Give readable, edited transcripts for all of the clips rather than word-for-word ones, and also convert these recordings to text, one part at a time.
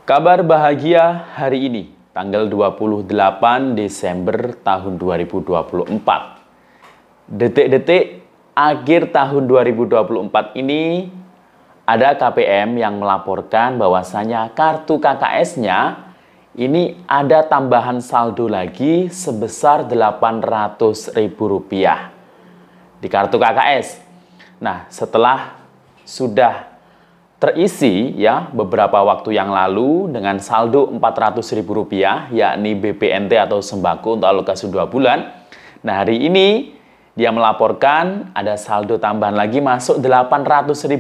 Kabar bahagia hari ini, tanggal 28 Desember tahun 2024. Detik-detik akhir tahun 2024 ini, ada KPM yang melaporkan bahwasanya kartu KKS-nya ini ada tambahan saldo lagi sebesar Rp800.000 di kartu KKS. Nah, setelah sudah terisi ya beberapa waktu yang lalu dengan saldo Rp400.000 yakni BPNT atau sembako untuk alokasi 2 bulan. Nah, hari ini dia melaporkan ada saldo tambahan lagi masuk Rp800.000.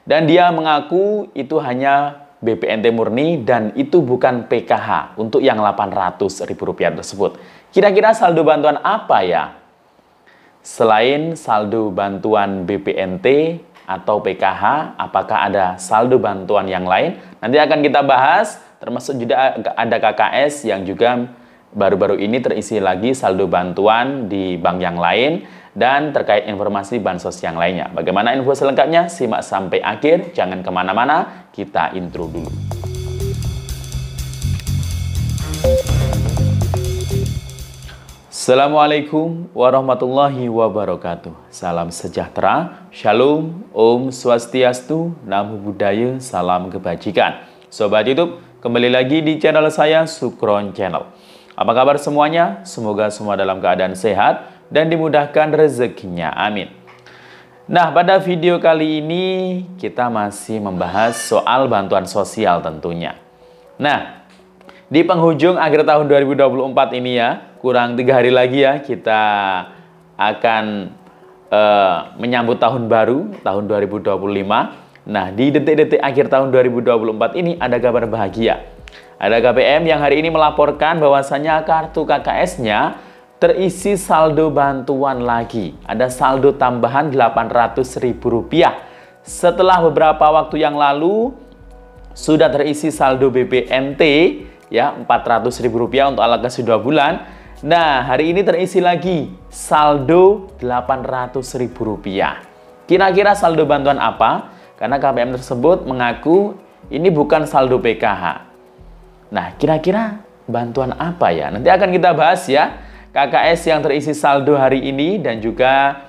Dan dia mengaku itu hanya BPNT murni dan itu bukan PKH untuk yang Rp800.000 tersebut. Kira-kira saldo bantuan apa ya? Selain saldo bantuan BPNT atau PKH, apakah ada saldo bantuan yang lain? Nanti akan kita bahas, termasuk juga ada KKS yang juga baru-baru ini terisi lagi saldo bantuan di bank yang lain dan terkait informasi bansos yang lainnya. Bagaimana info selengkapnya? Simak sampai akhir, jangan kemana-mana, kita intro dulu. Assalamualaikum warahmatullahi wabarakatuh. Salam sejahtera, shalom, om swastiastu, namo buddhaya, salam kebajikan. Sobat YouTube, kembali lagi di channel saya, Sukron Channel. Apa kabar semuanya? Semoga semua dalam keadaan sehat dan dimudahkan rezekinya, amin. Nah, pada video kali ini kita masih membahas soal bantuan sosial tentunya. Nah, di penghujung akhir tahun 2024 ini ya, kurang 3 hari lagi ya, kita akan menyambut tahun baru, tahun 2025. Nah, di detik-detik akhir tahun 2024 ini ada kabar bahagia. Ada KPM yang hari ini melaporkan bahwasanya kartu KKS-nya terisi saldo bantuan lagi. Ada saldo tambahan Rp800.000. Setelah beberapa waktu yang lalu, sudah terisi saldo BPNT ya Rp400.000 untuk alokasi 2 bulan. Nah, hari ini terisi lagi saldo Rp800.000. Kira-kira saldo bantuan apa? Karena KPM tersebut mengaku ini bukan saldo PKH. Nah, kira-kira bantuan apa ya? Nanti akan kita bahas ya. KKS yang terisi saldo hari ini dan juga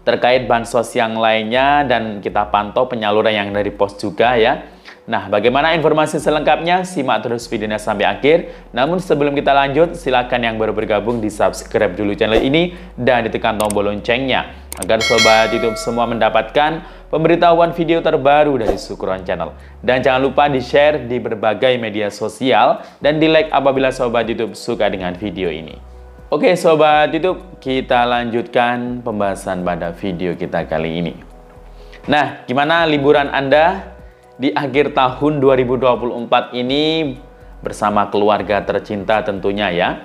terkait bansos yang lainnya dan kita pantau penyaluran yang dari pos juga ya. Nah, bagaimana informasi selengkapnya? Simak terus videonya sampai akhir. Namun sebelum kita lanjut, silakan yang baru bergabung di subscribe dulu channel ini dan ditekan tombol loncengnya agar sobat YouTube semua mendapatkan pemberitahuan video terbaru dari Sukron Channel. Dan jangan lupa di-share di berbagai media sosial dan di-like apabila sobat YouTube suka dengan video ini. Oke sobat YouTube, kita lanjutkan pembahasan pada video kita kali ini. Nah, gimana liburan Anda di akhir tahun 2024 ini bersama keluarga tercinta tentunya ya?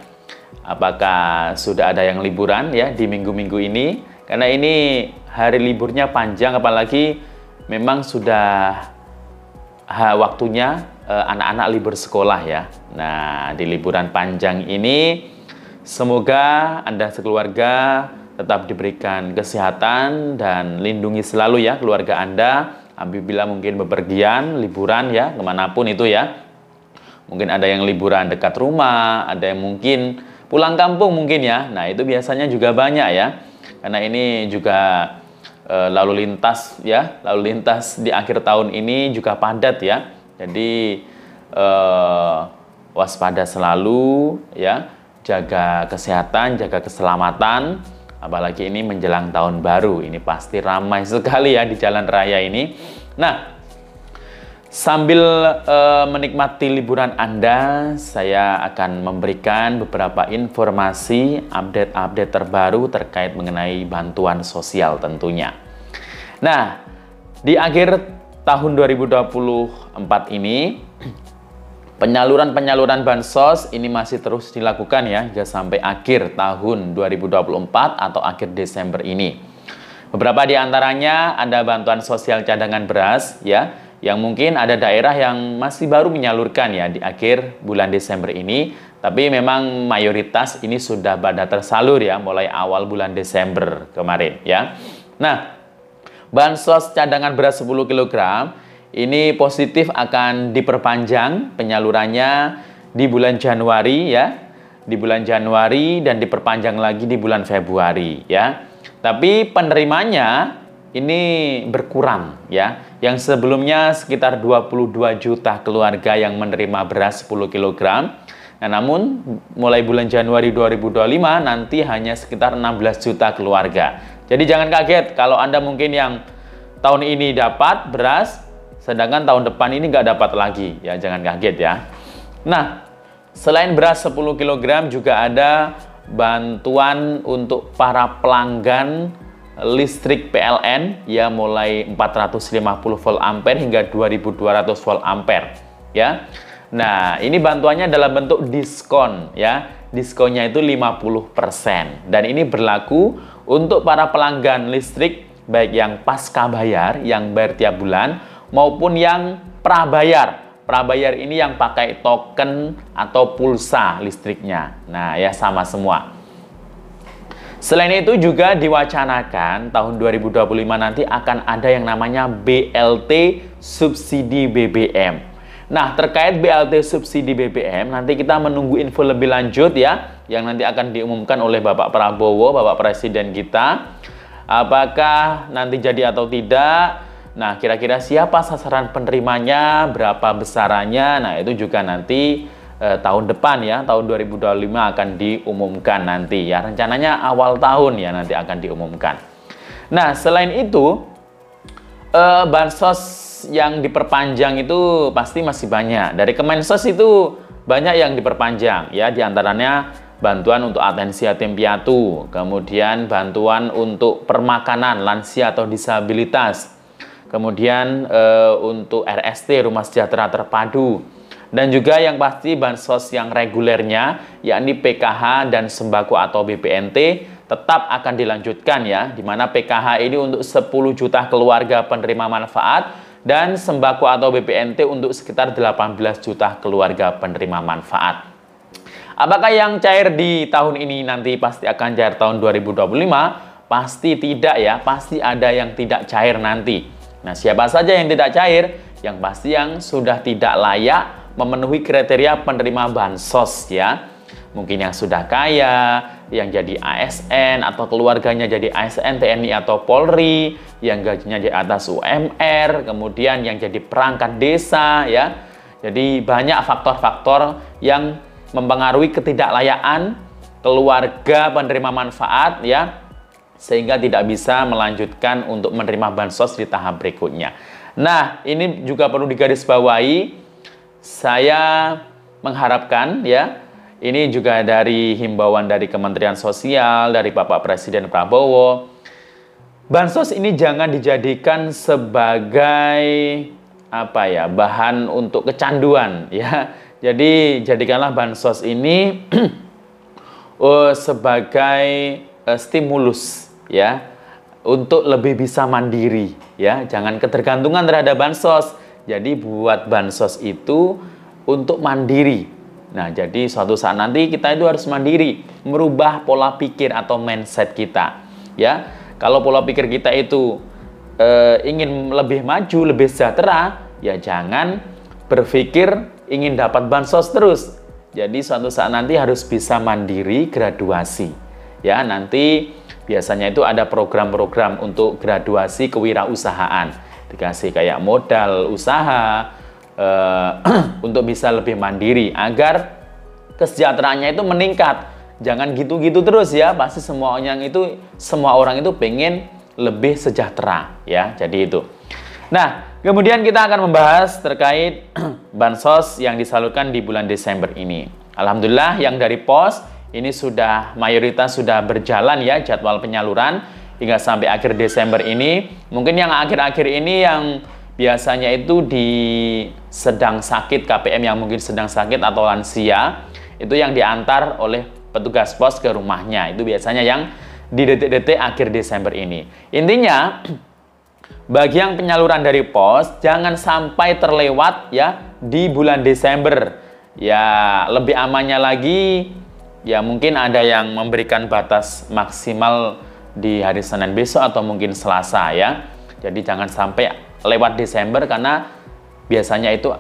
Apakah sudah ada yang liburan ya di minggu-minggu ini? Karena ini hari liburnya panjang, apalagi memang sudah waktunya anak-anak libur sekolah ya. Nah, di liburan panjang ini semoga Anda sekeluarga tetap diberikan kesehatan dan lindungi selalu ya keluarga Anda apabila mungkin bepergian, liburan ya, kemanapun itu ya. Mungkin ada yang liburan dekat rumah, ada yang mungkin pulang kampung mungkin ya. Nah, itu biasanya juga banyak ya. Karena ini juga lalu lintas ya, lalu lintas di akhir tahun ini juga padat ya. Jadi waspada selalu ya, jaga kesehatan, jaga keselamatan. Apalagi ini menjelang tahun baru, ini pasti ramai sekali ya di jalan raya ini. Nah, sambil menikmati liburan Anda, saya akan memberikan beberapa informasi update-update terbaru terkait mengenai bantuan sosial tentunya. Nah, di akhir tahun 2024 ini, penyaluran bansos ini masih terus dilakukan ya hingga sampai akhir tahun 2024 atau akhir Desember ini. Beberapa di antaranya ada bantuan sosial cadangan beras ya, yang mungkin ada daerah yang masih baru menyalurkan ya di akhir bulan Desember ini, tapi memang mayoritas ini sudah pada tersalur ya mulai awal bulan Desember kemarin ya. Nah, bansos cadangan beras 10 kg ini positif akan diperpanjang penyalurannya di bulan Januari ya. Di bulan Januari dan diperpanjang lagi di bulan Februari ya. Tapi penerimanya ini berkurang ya. Yang sebelumnya sekitar 22 juta keluarga yang menerima beras 10 kg. Nah, namun mulai bulan Januari 2025 nanti hanya sekitar 16 juta keluarga. Jadi jangan kaget kalau Anda mungkin yang tahun ini dapat beras, sedangkan tahun depan ini nggak dapat lagi. Ya, jangan kaget ya. Nah, selain beras 10 kg juga ada bantuan untuk para pelanggan listrik PLN ya, mulai 450 volt ampere hingga 2200 volt ampere ya. Nah, ini bantuannya dalam bentuk diskon ya. Diskonnya itu 50% dan ini berlaku untuk para pelanggan listrik baik yang pasca bayar, yang bayar tiap bulan maupun yang prabayar. Prabayar ini yang pakai token atau pulsa listriknya. Nah, ya sama semua. Selain itu juga diwacanakan tahun 2025 nanti akan ada yang namanya BLT subsidi BBM. Nah, terkait BLT subsidi BBM, nanti kita menunggu info lebih lanjut ya, yang nanti akan diumumkan oleh Bapak Prabowo, Bapak Presiden kita. Apakah nanti jadi atau tidak? Nah, kira-kira siapa sasaran penerimanya, berapa besarannya? Nah, itu juga nanti tahun depan ya, tahun 2025 akan diumumkan nanti ya. Rencananya awal tahun ya nanti akan diumumkan. Nah, selain itu, bansos yang diperpanjang itu pasti masih banyak. Dari Kemensos itu banyak yang diperpanjang ya, diantaranya bantuan untuk atensi yatim piatu, kemudian bantuan untuk permakanan lansia atau disabilitas, kemudian untuk RST Rumah Sejahtera Terpadu, dan juga yang pasti bansos yang regulernya yakni PKH dan sembako atau BPNT tetap akan dilanjutkan ya, di mana PKH ini untuk 10 juta keluarga penerima manfaat dan sembako atau BPNT untuk sekitar 18 juta keluarga penerima manfaat. Apakah yang cair di tahun ini nanti pasti akan cair tahun 2025? Pasti tidak ya, pasti ada yang tidak cair nanti. Nah, siapa saja yang tidak cair? Yang pasti yang sudah tidak layak memenuhi kriteria penerima bansos ya. Mungkin yang sudah kaya, yang jadi ASN atau keluarganya jadi ASN TNI atau Polri, yang gajinya di atas UMR, kemudian yang jadi perangkat desa ya. Jadi banyak faktor-faktor yang mempengaruhi ketidaklayaan keluarga penerima manfaat ya, sehingga tidak bisa melanjutkan untuk menerima bansos di tahap berikutnya. Nah, ini juga perlu digarisbawahi. Saya mengharapkan ya, ini juga dari himbauan dari Kementerian Sosial, dari Bapak Presiden Prabowo, bansos ini jangan dijadikan sebagai apa ya, bahan untuk kecanduan ya. Jadi jadikanlah bansos ini sebagai stimulus ya, untuk lebih bisa mandiri ya, jangan ketergantungan terhadap bansos. Jadi buat bansos itu untuk mandiri. Nah, jadi suatu saat nanti kita itu harus mandiri, merubah pola pikir atau mindset kita. Ya, kalau pola pikir kita itu ingin lebih maju, lebih sejahtera, ya jangan berpikir ingin dapat bansos terus. Jadi suatu saat nanti harus bisa mandiri, graduasi. Ya, nanti biasanya itu ada program-program untuk graduasi kewirausahaan. Dikasih kayak modal usaha untuk bisa lebih mandiri agar kesejahteraannya itu meningkat. Jangan gitu-gitu terus ya, pasti semua orang itu pengen lebih sejahtera ya. Jadi itu. Nah, kemudian kita akan membahas terkait bansos yang disalurkan di bulan Desember ini. Alhamdulillah yang dari POS ini sudah mayoritas sudah berjalan ya jadwal penyaluran hingga sampai akhir Desember ini. Mungkin yang akhir-akhir ini yang biasanya itu sedang sakit, KPM yang mungkin sedang sakit atau lansia, itu yang diantar oleh petugas pos ke rumahnya. Itu biasanya yang di detik-detik akhir Desember ini. Intinya, bagi yang penyaluran dari pos, jangan sampai terlewat ya di bulan Desember. Ya, lebih amannya lagi, ya mungkin ada yang memberikan batas maksimal di hari Senin besok atau mungkin Selasa ya. Jadi jangan sampai lewat Desember karena biasanya itu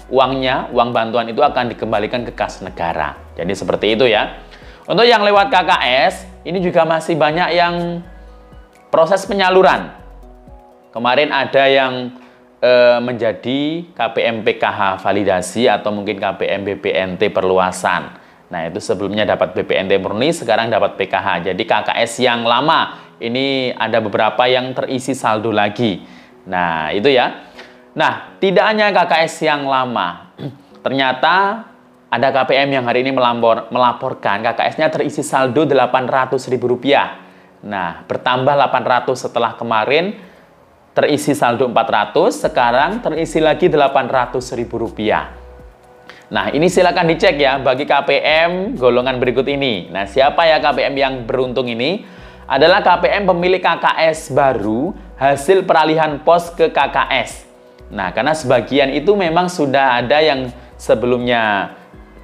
uang bantuan itu akan dikembalikan ke kas negara. Jadi seperti itu ya. Untuk yang lewat KKS, ini juga masih banyak yang proses penyaluran. Kemarin ada yang menjadi KPM PKH validasi atau mungkin KPM BPNT perluasan. Nah, itu sebelumnya dapat BPNT murni, sekarang dapat PKH. Jadi KKS yang lama, ini ada beberapa yang terisi saldo lagi. Nah, itu ya. Nah, tidak hanya KKS yang lama, ternyata ada KPM yang hari ini melaporkan KKS-nya terisi saldo Rp800.000. Nah, bertambah 800 setelah kemarin terisi saldo 400, sekarang terisi lagi Rp800.000. Nah, ini silakan dicek ya bagi KPM golongan berikut ini. Nah, siapa ya KPM yang beruntung ini? Adalah KPM pemilik KKS baru hasil peralihan pos ke KKS. Nah, karena sebagian itu memang sudah ada yang sebelumnya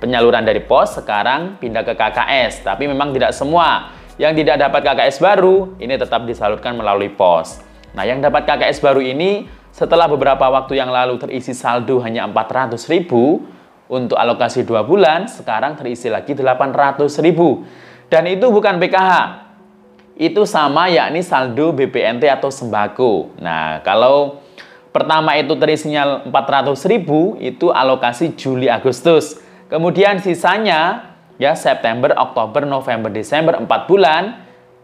penyaluran dari pos, sekarang pindah ke KKS. Tapi memang tidak semua. Yang tidak dapat KKS baru, ini tetap disalurkan melalui pos. Nah, yang dapat KKS baru ini, setelah beberapa waktu yang lalu terisi saldo hanya 400.000, untuk alokasi 2 bulan, sekarang terisi lagi 800.000. Dan itu bukan PKH. Itu sama, yakni saldo BPNT atau sembako. Nah, kalau pertama itu terisinya 400.000, itu alokasi Juli Agustus. Kemudian sisanya ya September, Oktober, November, Desember 4 bulan,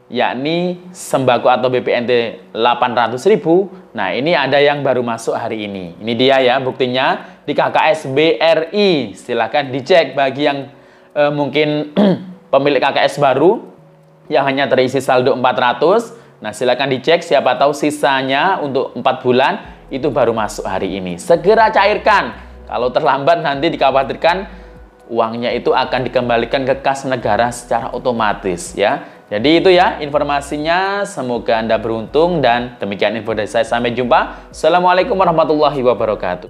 yakni sembako atau BPNT 800.000. Nah, ini ada yang baru masuk hari ini. Ini dia ya buktinya di KKS BRI. Silahkan dicek bagi yang mungkin pemilik KKS baru yang hanya terisi saldo 400. Nah, silahkan dicek, siapa tahu sisanya untuk 4 bulan itu baru masuk hari ini. Segera cairkan. Kalau terlambat nanti dikhawatirkan uangnya itu akan dikembalikan ke kas negara secara otomatis ya. Jadi itu ya informasinya. Semoga Anda beruntung dan demikian info dari saya. Sampai jumpa. Assalamualaikum warahmatullahi wabarakatuh.